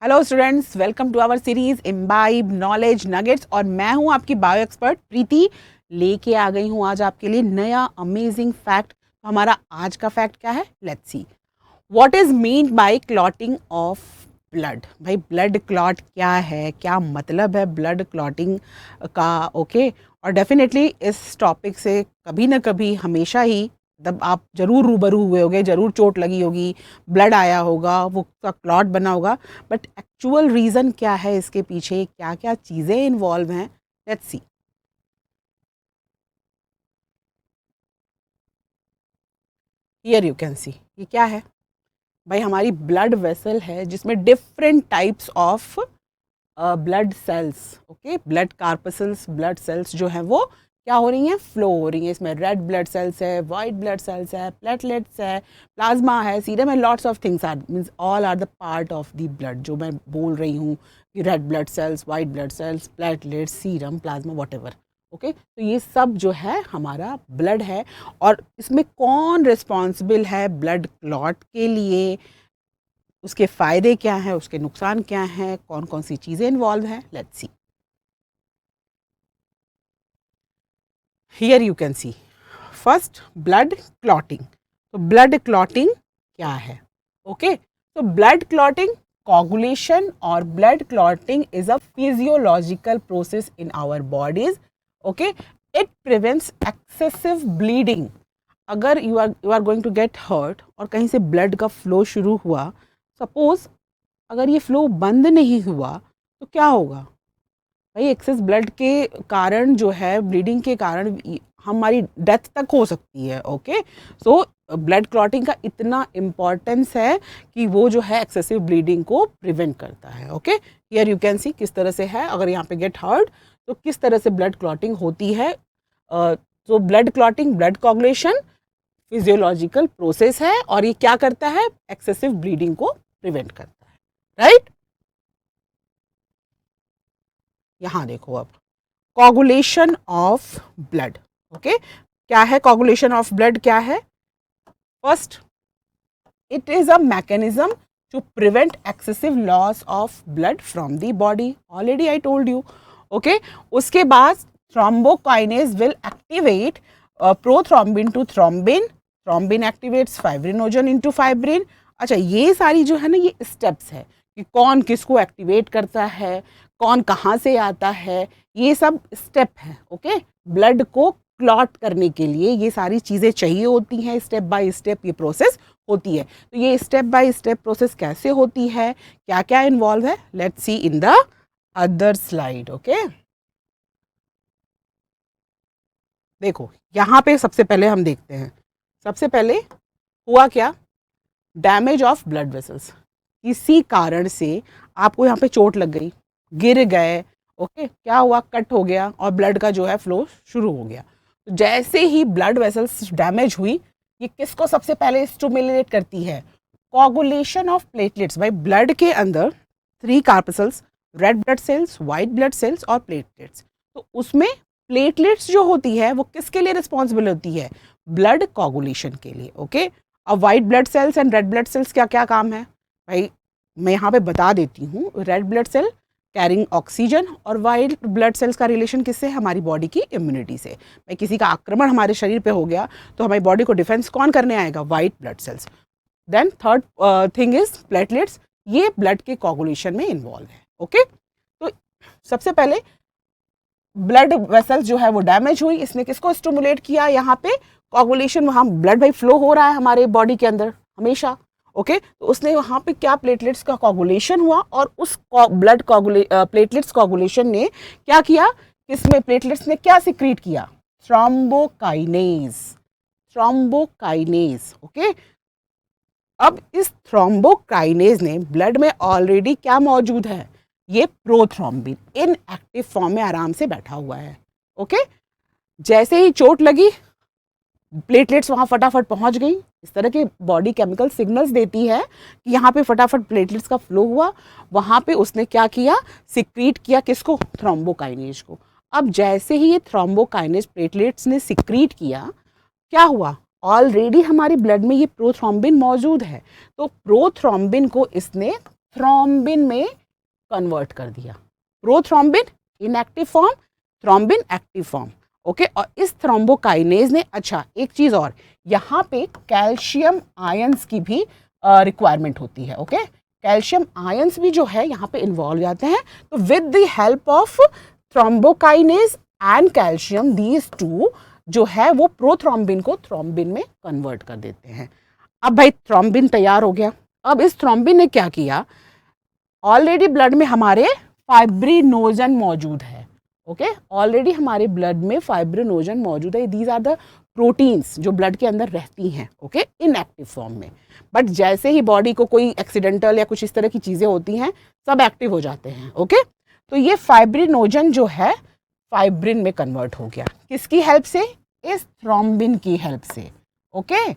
Hello students, welcome to our series imbibe knowledge nuggets. और मैं हूं आपकी बायो एक्सपर्ट प्रीति। लेके आ गई हूं आज आपके लिए नया अमेजिंग फैक्ट। तो हमारा आज का फैक्ट क्या है? Let's see what is mean by clotting of blood. भाई ब्लड क्लॉट क्या है, क्या मतलब है ब्लड क्लॉटिंग का? ओके और डेफिनेटली इस टॉपिक से कभी ना कभी हमेशा ही तब आप जरूर रूबरू हुए होगे, जरूर चोट लगी होगी, ब्लड आया होगा, वो उसका क्लॉट बना होगा। बट एक्चुअल रीज़न क्या है इसके पीछे, क्या क्या चीज़ें इन्वॉल्व हैं? Let's see. Here you can सी ये क्या है। भाई हमारी ब्लड वेसल है जिसमें different types of blood cells, okay, blood corpuscles, blood cells जो है वो क्या हो रही हैं, फ्लो हो रही हैं। इसमें रेड ब्लड सेल्स है, वाइट ब्लड सेल्स है, प्लेटलेट्स है, प्लाज्मा है, सीरम है, lots of things are means all are the part of the blood. जो मैं बोल रही हूँ कि red blood cells, white blood cells, platelets, serum, plasma, what, okay. तो ये सब जो है हमारा ब्लड है। और इसमें कौन रिस्पॉन्सिबल है ब्लड क्लॉट के लिए, उसके फ़ायदे क्या हैं, उसके नुकसान क्या हैं, कौन कौन सी चीज़ें इन्वॉल्व हैं? Let's see. Here you can C first blood clotting. तो ब्लड क्लॉटिंग क्या है? ओके, तो ब्लड क्लॉटिंग coagulation और blood clotting is a physiological process in our bodies. Okay, it prevents excessive bleeding. अगर you are going to get hurt और कहीं से blood का flow शुरू हुआ, suppose अगर ये फ्लो बंद नहीं हुआ तो क्या होगा? भाई एक्सेस ब्लड के कारण जो है, ब्लीडिंग के कारण हमारी डेथ तक हो सकती है। ओके, सो ब्लड क्लॉटिंग का इतना इम्पॉर्टेंस है कि वो जो है एक्सेसिव ब्लीडिंग को प्रिवेंट करता है। ओके, हियर यू कैन सी किस तरह से है। अगर यहाँ पे गेट हर्ट तो किस तरह से ब्लड क्लॉटिंग होती है। तो blood clotting, blood coagulation physiological process है और ये क्या करता है? एक्सेसिव ब्लीडिंग को प्रिवेंट करता है, राइट? यहाँ देखो अब कोगुलेशन ऑफ ब्लड। ओके, क्या है कोगुलेशन ऑफ ब्लड? क्या है? First, it is a mechanism to prevent excessive loss of blood from the body. Already I told you. Okay, उसके बाद thrombokinase will activate prothrombin to thrombin, thrombin activates fibrinogen into fibrin. अच्छा, ये सारी जो है ना, ये स्टेप्स है कि कौन किसको एक्टिवेट करता है, कौन कहाँ से आता है, ये सब स्टेप है। ओके, ब्लड को क्लॉट करने के लिए ये सारी चीज़ें चाहिए होती हैं, स्टेप बाय स्टेप ये प्रोसेस होती है। तो ये स्टेप बाय स्टेप प्रोसेस कैसे होती है, क्या क्या इन्वॉल्व है, let's see in the other slide. Okay, देखो यहाँ पे सबसे पहले हम देखते हैं। सबसे पहले हुआ क्या? Damage of blood vessels. किसी कारण से आपको यहाँ पे चोट लग गई, गिर गए, ओके, क्या हुआ? कट हो गया और ब्लड का जो है फ्लो शुरू हो गया। तो जैसे ही ब्लड वेसल्स डैमेज हुई, ये किसको सबसे पहले स्टिमुलेट करती है? Coagulation of platelets. भाई ब्लड के अंदर 3 corpuscles, red blood cells, white blood sales और प्लेटलेट्स। तो उसमें प्लेटलेट्स जो होती है वो किसके लिए रिस्पॉन्सिबल होती है? ब्लड कोगुलेशन के लिए। ओके, अब white blood sales and red blood sales क्या क्या काम है? भाई मैं यहाँ पे बता देती हूँ। Red blood cell carrying oxygen और वाइट ब्लड सेल्स का रिलेशन किससे? हमारी बॉडी की इम्यूनिटी से। भाई किसी का आक्रमण हमारे शरीर पे हो गया तो हमारी बॉडी को डिफेंस कौन करने आएगा? White blood cells. Then third thing is platelets, ये ब्लड के कोगुलेशन में इन्वॉल्व है। ओके, तो सबसे पहले ब्लड वेसल्स जो है वो डैमेज हुई, इसने किसको स्टिमुलेट किया? यहाँ पे कोगुलेशन, वहाँ ब्लड भाई फ्लो हो रहा है हमारे बॉडी के अंदर हमेशा। ओके, तो उसने वहाँ पे क्या? प्लेटलेट्स का कोगुलेशन हुआ और उस ब्लड प्लेटलेट्स कोगुलेशन ने क्या किया? इसमें प्लेटलेट्स ने क्या सिक्रीट किया? Thrombokinase, thrombokinase. ओके, अब इस थ्रोम्बोकाइनेज ने ब्लड में ऑलरेडी क्या मौजूद है? ये प्रोथ्रोम्बिन इन एक्टिव फॉर्म में आराम से बैठा हुआ है। ओके, जैसे ही चोट लगी, प्लेटलेट्स वहाँ फटाफट पहुँच गई। इस तरह के बॉडी केमिकल सिग्नल्स देती है कि यहाँ पे फटाफट प्लेटलेट्स का फ्लो हुआ। वहाँ पे उसने क्या किया? सिक्रीट किया किसको? थ्रोम्बोकाइनेज को। अब जैसे ही ये थ्रोम्बोकाइनेज प्लेटलेट्स ने सिक्रीट किया, क्या हुआ? ऑलरेडी हमारी ब्लड में ये प्रोथ्रोम्बिन मौजूद है, तो प्रोथ्रोम्बिन को इसने थ्रोम्बिन में कन्वर्ट कर दिया। Prothrombin inactive form, thrombin active form. Okay, और इस थ्रोम्बोकाइनेज ने, अच्छा एक चीज़ और, यहाँ पे कैल्शियम आयंस की भी रिक्वायरमेंट होती है। ओके, कैल्शियम आयंस भी जो है यहाँ पे इन्वॉल्व जाते हैं। तो with the help of thrombokinase and calcium, these two जो है वो प्रोथ्रोम्बिन को थ्रोम्बिन में कन्वर्ट कर देते हैं। अब भाई थ्रोम्बिन तैयार हो गया। अब इस थ्रोम्बिन ने क्या किया, ऑलरेडी ब्लड में हमारे फाइब्रिनोजन मौजूद है। ओके, ऑलरेडी हमारे ब्लड में फाइब्रिनोजन मौजूद है। दीज आर द प्रोटीन्स जो ब्लड के अंदर रहती हैं, ओके, इनएक्टिव फॉर्म में। बट जैसे ही बॉडी को कोई एक्सीडेंटल या कुछ इस तरह की चीज़ें होती हैं, सब एक्टिव हो जाते हैं। ओके, तो ये फाइब्रिनोजन जो है फाइब्रिन में कन्वर्ट हो गया। किसकी हेल्प से? इस थ्रोम्बिन की हेल्प से। ओके,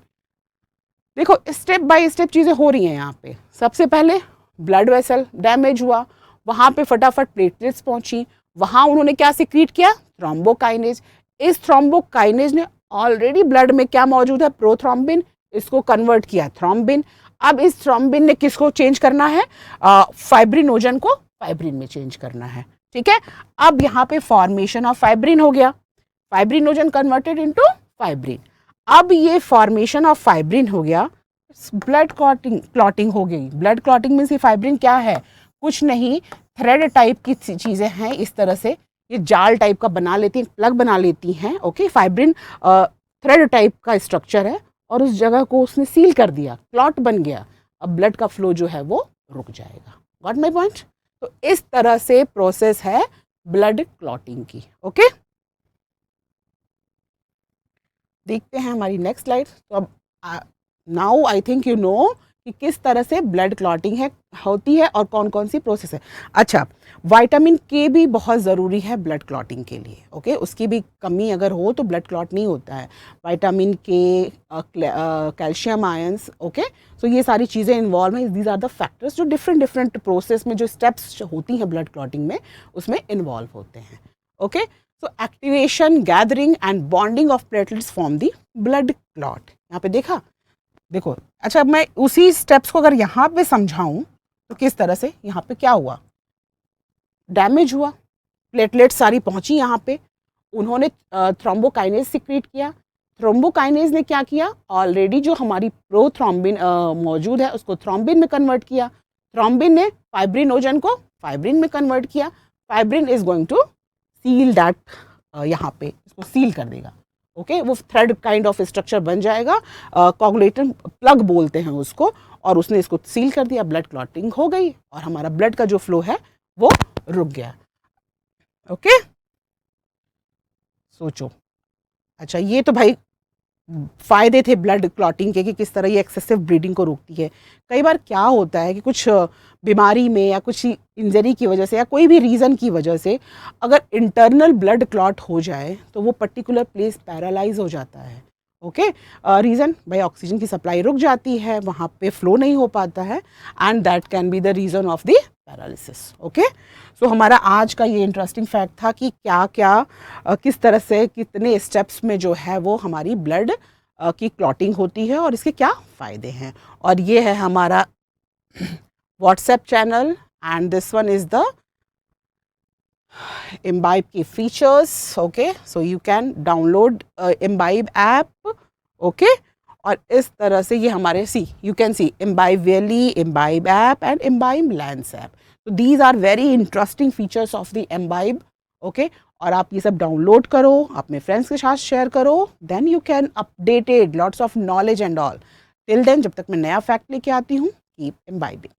देखो स्टेप बाय स्टेप चीज़ें हो रही हैं यहाँ पे। सबसे पहले ब्लड वेसल डैमेज हुआ, वहाँ पे फटाफट प्लेटलेट्स पहुँची, वहाँ उन्होंने क्या सिक्रीट किया? थ्रोम्बोकाइनेज। इस थ्रोम्बोकाइनेज ने ऑलरेडी ब्लड में क्या मौजूद है? प्रोथ्रोम्बिन, इसको कन्वर्ट किया थ्रोम्बिन। अब इस थ्रोम्बिन ने किसको चेंज करना है? फाइब्रिनोजन को फाइब्रिन में चेंज करना है। ठीक है, अब यहाँ पे फॉर्मेशन ऑफ फाइब्रिन हो गया, फाइब्रिनोजन कन्वर्टेड इनटू फाइब्रिन। अब ये फॉर्मेशन ऑफ फाइब्रिन हो गया, ब्लड क्लॉटिंग हो गई। ब्लड क्लॉटिंग मीन्स ये फाइब्रिन क्या है? कुछ नहीं, थ्रेड टाइप की चीज़ें हैं। इस तरह से ये जाल टाइप का बना लेती हैं, प्लग बना लेती हैं। ओके, फाइब्रिन थ्रेड टाइप का स्ट्रक्चर है और उस जगह को उसने सील कर दिया, क्लॉट बन गया। अब ब्लड का फ्लो जो है वो रुक जाएगा। Got my point? तो इस तरह से प्रोसेस है ब्लड क्लॉटिंग की। ओके, देखते हैं हमारी नेक्स्ट स्लाइड। तो अब now I think you know कि किस तरह से ब्लड क्लॉटिंग है होती है और कौन कौन सी प्रोसेस है। अच्छा, विटामिन के भी बहुत ज़रूरी है ब्लड क्लॉटिंग के लिए। ओके, उसकी भी कमी अगर हो तो ब्लड क्लॉट नहीं होता है। विटामिन के, कैल्शियम आयंस, ओके, सो ये सारी चीज़ें इन्वॉल्व हैं। दीज आर द फैक्टर्स जो डिफरेंट डिफरेंट प्रोसेस में, जो स्टेप्स होती हैं ब्लड क्लॉटिंग में, उसमें इन्वॉल्व होते हैं। Okay, so activation, gathering and bonding of platelets form the blood clot. यहाँ पे देखा, देखो, अच्छा अब मैं उसी स्टेप्स को अगर यहाँ पे समझाऊं तो किस तरह से, यहाँ पे क्या हुआ? डैमेज हुआ, प्लेटलेट सारी पहुंची यहाँ पे, उन्होंने थ्रोम्बोकाइनेज सिक्रीट किया। थ्रोम्बोकाइनेज ने क्या किया? ऑलरेडी जो हमारी प्रोथ्रोम्बिन मौजूद है उसको थ्रोम्बिन में कन्वर्ट किया। थ्रोम्बिन ने फाइब्रिनोजन को फाइब्रिन में कन्वर्ट किया। Fibrin is going to seal that, यहाँ पे इसको सील कर देगा। ओके, वो थ्रेड काइंड ऑफ स्ट्रक्चर बन जाएगा, कोगुलेटिंग प्लग बोलते हैं उसको, और उसने इसको सील कर दिया। ब्लड क्लॉटिंग हो गई और हमारा ब्लड का जो फ्लो है वो रुक गया। ओके, सोचो। अच्छा, ये तो भाई फ़ायदे थे ब्लड क्लॉटिंग के कि किस तरह ये एक्सेसिव ब्लीडिंग को रोकती है। कई बार क्या होता है कि कुछ बीमारी में या कुछ इंजरी की वजह से या कोई भी रीज़न की वजह से अगर इंटरनल ब्लड क्लॉट हो जाए तो वो पर्टिकुलर प्लेस पैरालाइज हो जाता है। ओके, रीज़न भाई ऑक्सीजन की सप्लाई रुक जाती है, वहाँ पे फ्लो नहीं हो पाता है, and that can be the reason of the paralysis. Okay, so हमारा आज का ये इंटरेस्टिंग फैक्ट था कि क्या क्या किस तरह से कितने स्टेप्स में जो है वो हमारी ब्लड की क्लॉटिंग होती है और इसके क्या फ़ायदे हैं। और ये है हमारा WhatsApp channel, and this one is the Embibe key features. Okay, so you can download Embibe app. Okay, और इस तरह से ये हमारे you can see Embibe Valley, Embibe app and Embibe Lens app. तो these are very interesting features of the Embibe। ओके, और आप ये सब डाउनलोड करो, अपने फ्रेंड्स के साथ शेयर करो, then you can updated lots of knowledge and all. Till then, जब तक मैं नया फैक्ट लेके आती हूँ, keep imbibing.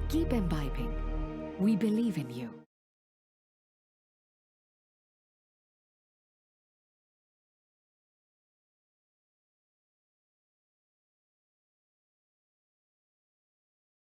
Keep imbibing. We believe in you.